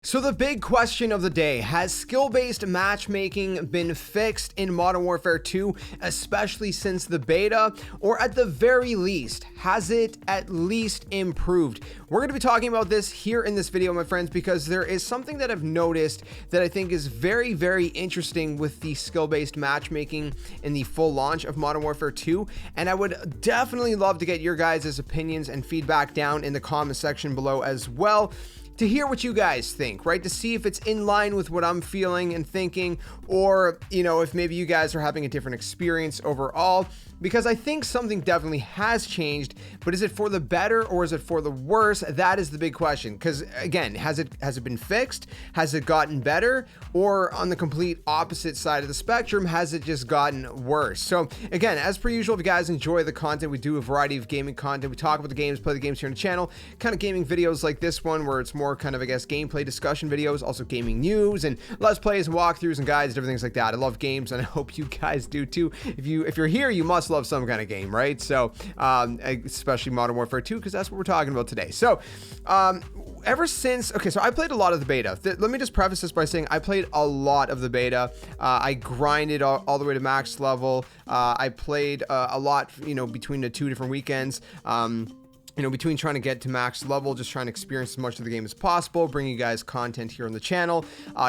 So the big question of the day, has skill-based matchmaking been fixed in Modern Warfare 2, especially since the beta, or at the very least, has it at least improved? We're going to be talking about this here in this video, my friends, because there is something that I've noticed that I think is very, very interesting with the skill-based matchmaking in the full launch of Modern Warfare 2, and I would definitely love to get your guys' opinions and feedback down in the comment section below as well, to hear what you guys think, right? To see if it's in line with what I'm feeling and thinking, or, you know, if maybe you guys are having a different experience overall, because I think something definitely has changed, but is it for the better or is it for the worse? That is the big question. Because again, has it been fixed? Has it gotten better? Or on the complete opposite side of the spectrum, has it just gotten worse? So again, as per usual, if you guys enjoy the content, we do a variety of gaming content. We talk about the games, play the games here on the channel, kind of gaming videos like this one, where it's more kind of, I guess, gameplay discussion videos, also gaming news and let's plays and walkthroughs and guides and different things like that. I love games and I hope you guys do too. If you're here, you must love some kind of game, right? So especially Modern Warfare 2, because that's what we're talking about today. So ever since, okay, so I played a lot of the beta. Let me just preface this by saying I played a lot of the beta. I grinded all the way to max level. I played a lot, you know, between the two different weekends. You know, between trying to get to max level, just trying to experience as much of the game as possible, bring you guys content here on the channel,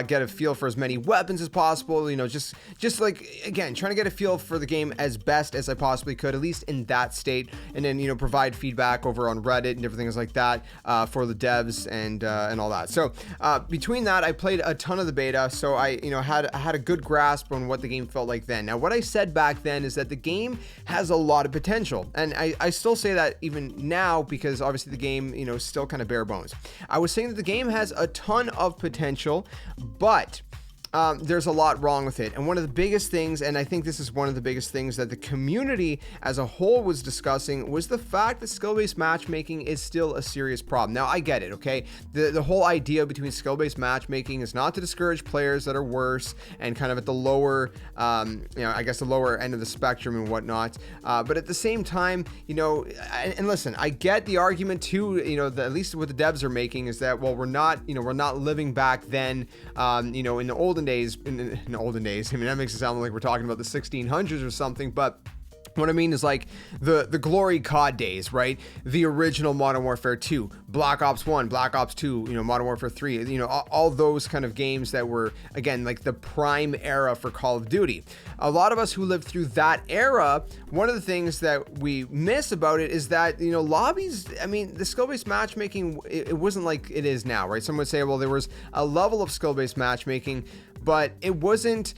get a feel for as many weapons as possible, you know, just like, again, trying to get a feel for the game as best as I possibly could, at least in that state, and then, you know, provide feedback over on Reddit and different things like that for the devs and all that. So between that, I played a ton of the beta, so I, you know, had a good grasp on what the game felt like then. Now, what I said back then is that the game has a lot of potential, and I still say that even now, because obviously the game, you know, is still kind of bare bones. I was saying that the game has a ton of potential, but there's a lot wrong with it. And one of the biggest things, and I think this is one of the biggest things that the community as a whole was discussing, was the fact that skill-based matchmaking is still a serious problem. Now, I get it, okay? The whole idea between skill-based matchmaking is not to discourage players that are worse and kind of at the lower, you know, I guess the lower end of the spectrum and whatnot. But at the same time, you know, and listen, I get the argument too, you know, at least what the devs are making is that, well, we're not living back then, you know, in the olden days, I mean, that makes it sound like we're talking about the 1600s or something, but what I mean is like the glory COD days, right? The original Modern Warfare 2, Black Ops 1, Black Ops 2, you know, Modern Warfare 3, you know, all those kind of games that were, again, like the prime era for Call of Duty. A lot of us who lived through that era, one of the things that we miss about it is that, you know, lobbies, I mean, the skill-based matchmaking, it wasn't like it is now, right? Some would say, well, there was a level of skill-based matchmaking, but it wasn't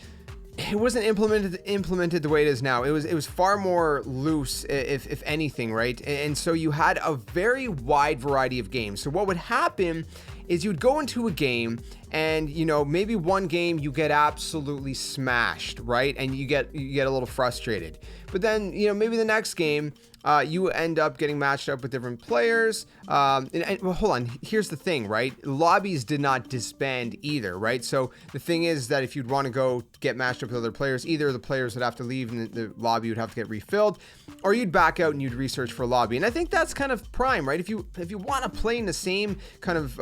implemented the way it is now. It was far more loose, if anything, right? And so you had a very wide variety of games. So what would happen is you'd go into a game and, you know, maybe one game you get absolutely smashed, right? And you get a little frustrated. But then, you know, maybe the next game, you end up getting matched up with different players. Well, hold on. Here's the thing, right? Lobbies did not disband either, right? So the thing is that if you'd want to go get matched up with other players, either the players would have to leave and the lobby would have to get refilled, or you'd back out and you'd research for a lobby. And I think that's kind of prime, right? If you want to play in the same kind of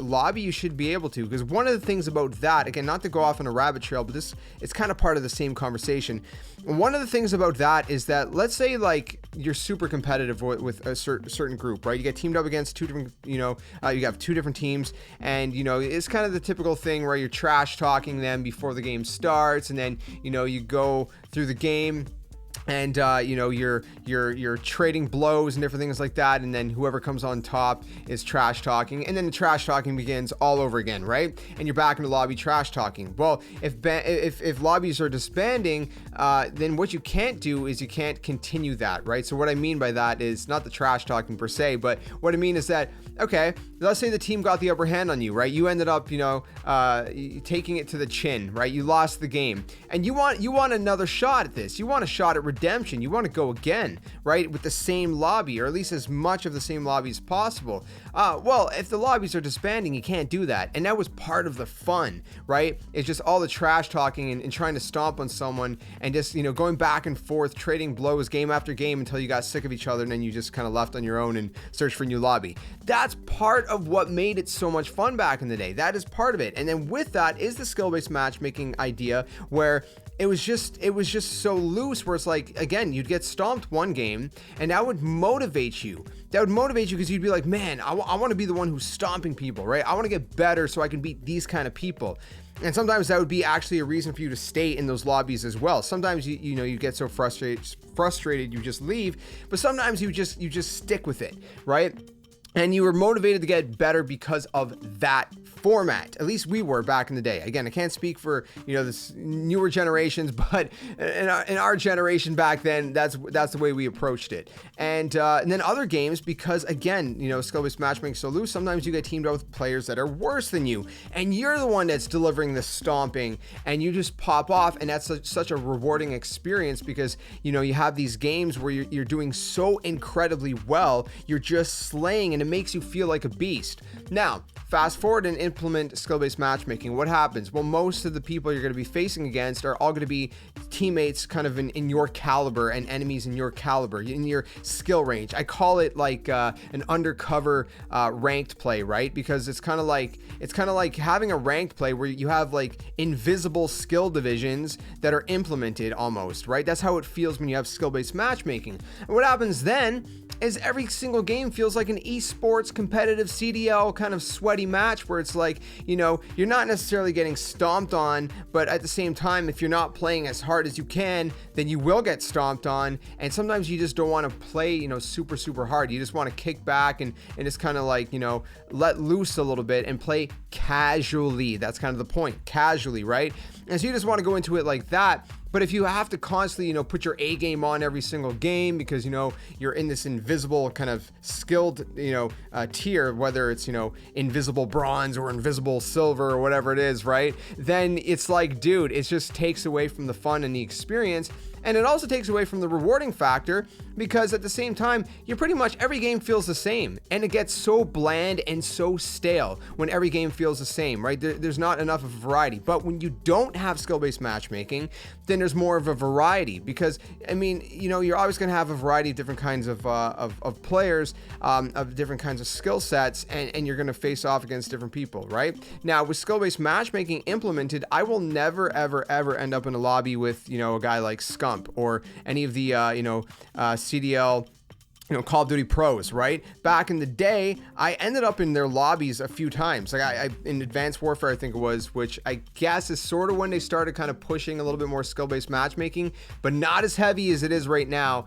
lobby, you should be able to. Because one of the things about that, again, not to go off on a rabbit trail, but it's kind of part of the same conversation. One of the things about that is that, let's say like you're super competitive with a certain group, right? You get teamed up against two different, you know, you have two different teams, and, you know, it's kind of the typical thing where you're trash talking them before the game starts, and then, you know, you go through the game and you know, you're trading blows and different things like that, and then whoever comes on top is trash talking, and then the trash talking begins all over again, right? And you're back in the lobby trash talking. Well, if lobbies are disbanding, then what you can't do is you can't continue that, right? So what I mean by that is not the trash talking per se, but what I mean is that, okay, let's say the team got the upper hand on you, right? You ended up, you know, taking it to the chin, right? You lost the game, and you want another shot at this. You want a shot at redemption. You want to go again, right? With the same lobby, or at least as much of the same lobby as possible. Well, if the lobbies are disbanding, you can't do that. And that was part of the fun, right? It's just all the trash talking and trying to stomp on someone and just, you know, going back and forth, trading blows game after game until you got sick of each other, and then you just kind of left on your own and searched for a new lobby. That's part of what made it so much fun back in the day. That is part of it. And then with that is the skill-based matchmaking idea, where it was just so loose, where it's like, again, you'd get stomped one game and that would motivate you. That would motivate you because you'd be like, man, I want to be the one who's stomping people, right? I want to get better so I can beat these kind of people. And sometimes that would be actually a reason for you to stay in those lobbies as well. Sometimes you know, you get so frustrated you just leave, but sometimes you just stick with it, right? And you were motivated to get better because of that format. At least we were back in the day. Again, I can't speak for, you know, this newer generations, but in our generation back then, that's the way we approached it. And then other games, because again, you know, skill-based matchmaking is so loose, sometimes you get teamed up with players that are worse than you, and you're the one that's delivering the stomping, and you just pop off, and that's such a rewarding experience, because, you know, you have these games where you're doing so incredibly well, you're just slaying, and it makes you feel like a beast. Now, fast forward and implement skill-based matchmaking. What happens? Well, most of the people you're going to be facing against are all going to be teammates kind of in your caliber, and enemies in your caliber, in your skill range. I call it like an undercover ranked play, right? Because it's kind of like having a ranked play where you have like invisible skill divisions that are implemented almost, right? That's how it feels when you have skill-based matchmaking. And what happens then is every single game feels like an esports competitive CDL kind of sweaty match, where it's like, you know, you're not necessarily getting stomped on, but at the same time, if you're not playing as hard as you can, then you will get stomped on. And sometimes you just don't want to play, you know, super hard. You just want to kick back and just kind of like, you know, let loose a little bit and play casually. That's kind of the point, casually, right? And so you just want to go into it like that. But if you have to constantly, you know, put your A game on every single game because, you know, you're in this invisible kind of skilled, you know, tier, whether it's, you know, invisible bronze or invisible silver or whatever it is, right? Then it's like, dude, it just takes away from the fun and the experience. And it also takes away from the rewarding factor, because at the same time, you're pretty much, every game feels the same, and it gets so bland and so stale when every game feels the same, right? There's not enough of a variety. But when you don't have skill-based matchmaking, then there's more of a variety, because, I mean, you know, you're always going to have a variety of different kinds of players, of different kinds of skill sets, and you're going to face off against different people, right? Now, with skill-based matchmaking implemented, I will never, ever end up in a lobby with, you know, a guy like Scump or any of the, CDL, you know, Call of Duty pros, right? Back in the day, I ended up in their lobbies a few times. Like I in Advanced Warfare, I think it was, which I guess is sort of when they started kind of pushing a little bit more skill-based matchmaking, but not as heavy as it is right now.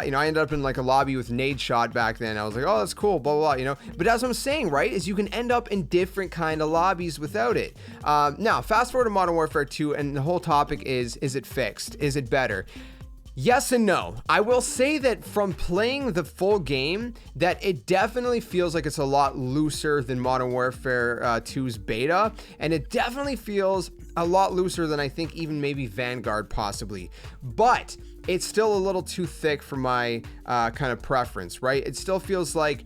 You know, I ended up in like a lobby with Nade Shot back then. I was like, oh, that's cool, blah, blah, blah, you know? But that's what I'm saying, right? Is you can end up in different kind of lobbies without it. Now, fast forward to Modern Warfare 2, and the whole topic is it fixed? Is it better? Yes and no. I will say that from playing the full game, that it definitely feels like it's a lot looser than Modern Warfare 2's beta, and it definitely feels a lot looser than I think even maybe Vanguard possibly. But it's still a little too thick for my kind of preference, right? It still feels like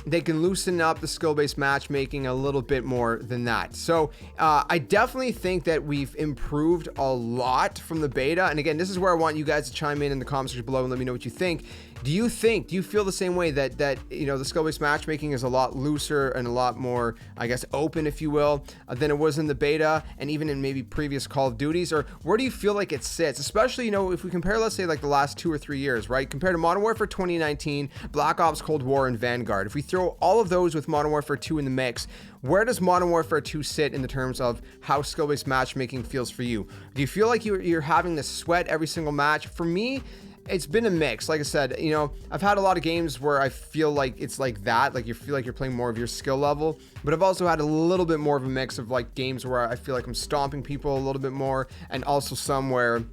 they can loosen up the skill-based matchmaking a little bit more than that. So I definitely think that we've improved a lot from the beta. And again, this is where I want you guys to chime in the comment section below and let me know what you think. Do you feel the same way that you know, the skill-based matchmaking is a lot looser and a lot more, I guess, open, if you will, than it was in the beta and even in maybe previous Call of Duties? Or where do you feel like it sits? Especially, you know, if we compare, let's say, like the last 2 or 3 years, right? Compared to Modern Warfare 2019, Black Ops Cold War, and Vanguard. If we throw all of those with Modern Warfare 2 in the mix, where does Modern Warfare 2 sit in the terms of how skill-based matchmaking feels for you? Do you feel like you're having to sweat every single match? For me, it's been a mix. Like I said, you know, I've had a lot of games where I feel like it's like that, like you feel like you're playing more of your skill level, but I've also had a little bit more of a mix of like games where I feel like I'm stomping people a little bit more, and also some where,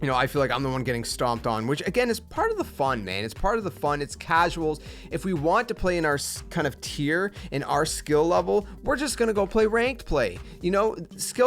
you know, I feel like I'm the one getting stomped on, which again is part of the fun, man. It's part of the fun. It's casuals. If we want to play in our kind of tier, in our skill level, we're just going to go play ranked play. You know,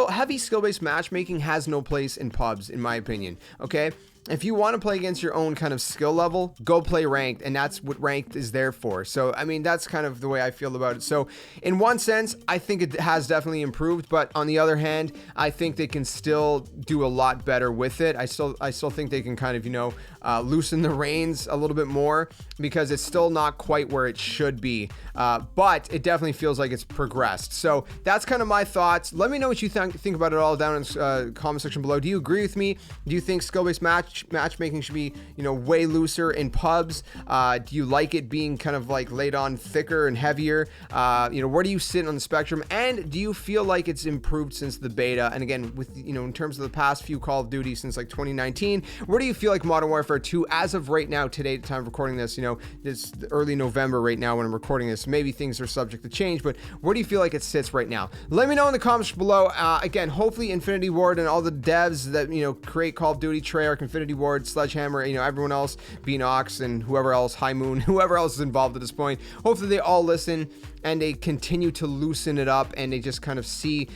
heavy skill-based matchmaking has no place in pubs, in my opinion. Okay. if you want to play against your own kind of skill level, go play ranked, and that's what ranked is there for. So, I mean, that's kind of the way I feel about it. So, in one sense, I think it has definitely improved, but on the other hand, I think they can still do a lot better with it. I still think they can kind of, you know, loosen the reins a little bit more, because it's still not quite where it should be. But it definitely feels like it's progressed. So that's kind of my thoughts. Let me know what you think about it all down in the comment section below. Do you agree with me? Do you think skill-based matchmaking should be, you know, way looser in pubs? Do you like it being kind of like laid on thicker and heavier? You know, where do you sit on the spectrum? And do you feel like it's improved since the beta? And again, with, you know, in terms of the past few Call of Duty since like 2019, where do you feel like Modern Warfare 2, as of right now, today, the time of recording this, you know, it's early November right now when I'm recording this, maybe things are subject to change, but where do you feel like it sits right now? Let me know in the comments below. Again, hopefully Infinity Ward and all the devs that, you know, create Call of Duty, Treyarch, Infinity Ward, Sledgehammer, you know, everyone else, Beanox, and whoever else, High Moon, whoever else is involved at this point, hopefully they all listen and they continue to loosen it up, and they just kind of see,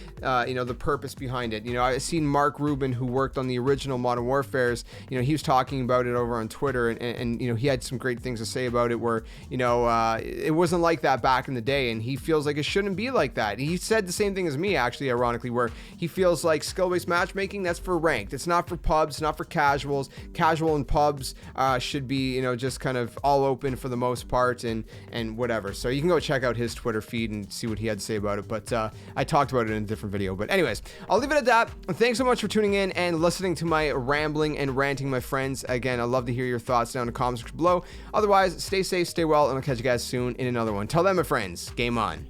you know, the purpose behind it. You know, I've seen Mark Rubin, who worked on the original Modern Warfares, you know, he was talking about it over on Twitter, and you know, he had some great things to say about it, where, you know, it wasn't like that back in the day, and he feels like it shouldn't be like that. He said the same thing as me, actually, ironically, where he feels like skill-based matchmaking, that's for ranked. It's not for pubs, not for casuals. Casual and pubs should be, you know, just kind of all open for the most part, and whatever. So you can go check out his Twitter feed and see what he had to say about it, but I talked about it in a different video. But anyways, I'll leave it at that. Thanks so much for tuning in and listening to my rambling and ranting, my friends. Again, I'd love to hear your thoughts down in the comments below. Otherwise, stay safe, stay well, and I'll catch you guys soon in another one. Till then, my friends, game on.